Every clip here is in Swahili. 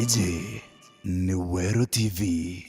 Gigi ni Weru TV.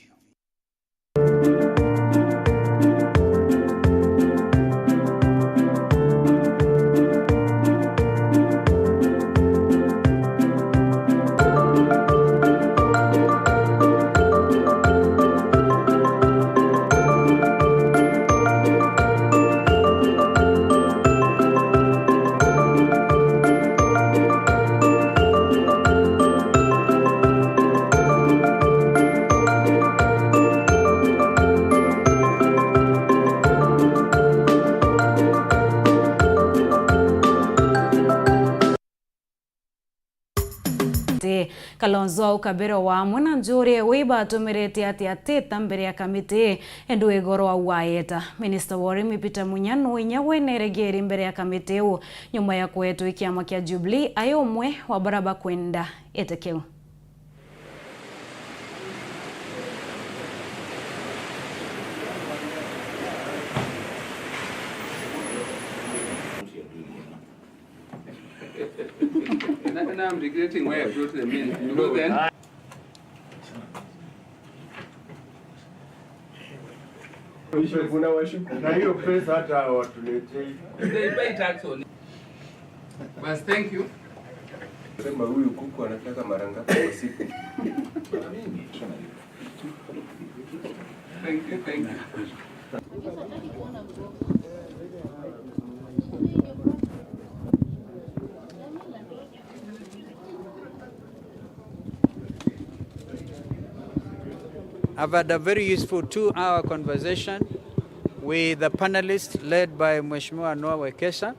Kalonzo ukabiro wa mwana njuri wiba tumirete ati tambere ya kamite endu egoro wa waeta. Minister Warimi Peter Munyano inyawe neregeri mbere ya kamite u nyuma ya kwetu ikiama kia Jubilee ayomwe wa baraba kwenda etekeu. And I'm regretting why I brought them in. You know then? They pay tax on it. But thank you. Thank you, thank you. I've had a very useful 2-hour conversation with the panelists led by Mheshimiwa Noah Wekesa.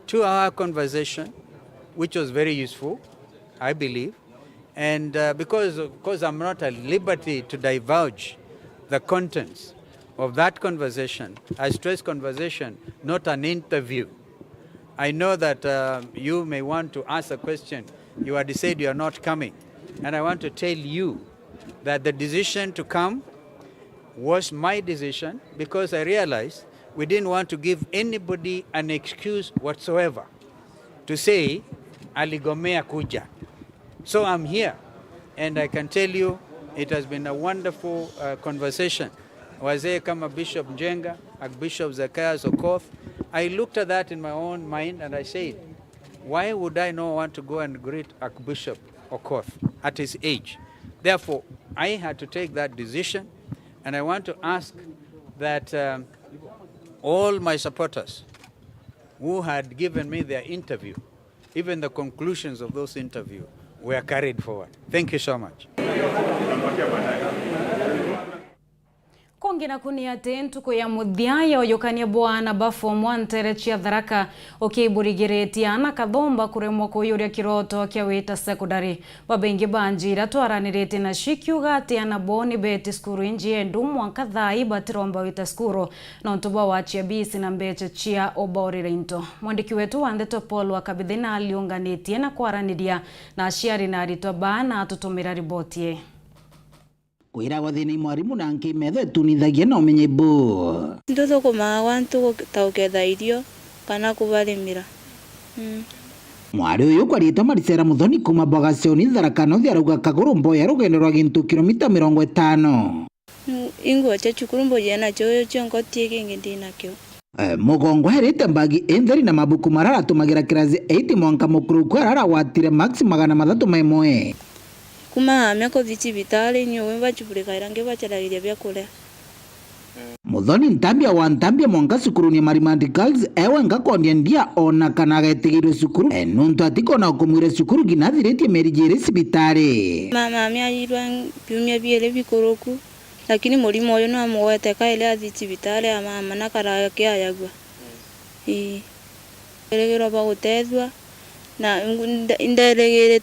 2-hour conversation, which was very useful, I believe. And because I'm not at liberty to divulge the contents of that conversation, I stress conversation, not an interview. I know that you may want to ask a question. You had said you are not coming. And I want to tell you that the decision to come was my decision because I realized we didn't want to give anybody an excuse whatsoever to say aligomea kuja. So I'm here and I can tell you it has been a wonderful conversation. Wazee kama Bishop Njenga, Archbishop Zacchaeus Okoth, I looked at that in my own mind and I said, why would I not want to go and greet Archbishop Okoth at his age? Therefore, I had to take that decision, and I want to ask that all my supporters who had given me their interview, even the conclusions of those interviews, were carried forward. Thank you so much. Kongina kunia tentuko ya mudhiaya oyokania bwana bafo mwantere chia dharaka okeiburigireti ana kathomba kuremwa kuyuria kiroto kia wita secondary babengi banjira twaranirete na shikiuga ati ana boni beti skuru inji endu mwanka Thaa batiromba wita skuru na ntuba wachia bisi na mbeche chia obaurire into. Mwandiki wetu wa Nteto Paul wakabithina aliunganitie na kwaraniria na aciari na aritwa bana atutumira ribotie. Kwira wathini mwarimu na nkimetho tunithagia na umenye bo ndoto kuma wantu tauketha irio kana kubarimira mwari uyu kwarita Maricela Muthoni kuma Bogaconi Tharakano thiaruga kaguru mboya rugendo rwa gintu kilomita 50 ingo cha chukuru mboya na choyo chongo tieke ngindina kyo mugongo herete mbagi enderi na mabuku marara tumagira kirazi 8 mwanka mukuru kwarara watire max 301 kuma ameko vichi vitale nyo wemba chupulika irange bacharagiria bya kule Muthoni ntambia wa ntambia mwanka sukuru ni Marimandi Girls ewe ngakondia ndia ona kana getigirwe sukuru nuntu atiko na kumwire sukuru ginathireti merijere sibitare mama amyayirwa byumya byele bikoroku lakini mulimo oyo no amwete kaile athi vitale ama na kara ke ayagwa eregero ba gutethwa na inderegere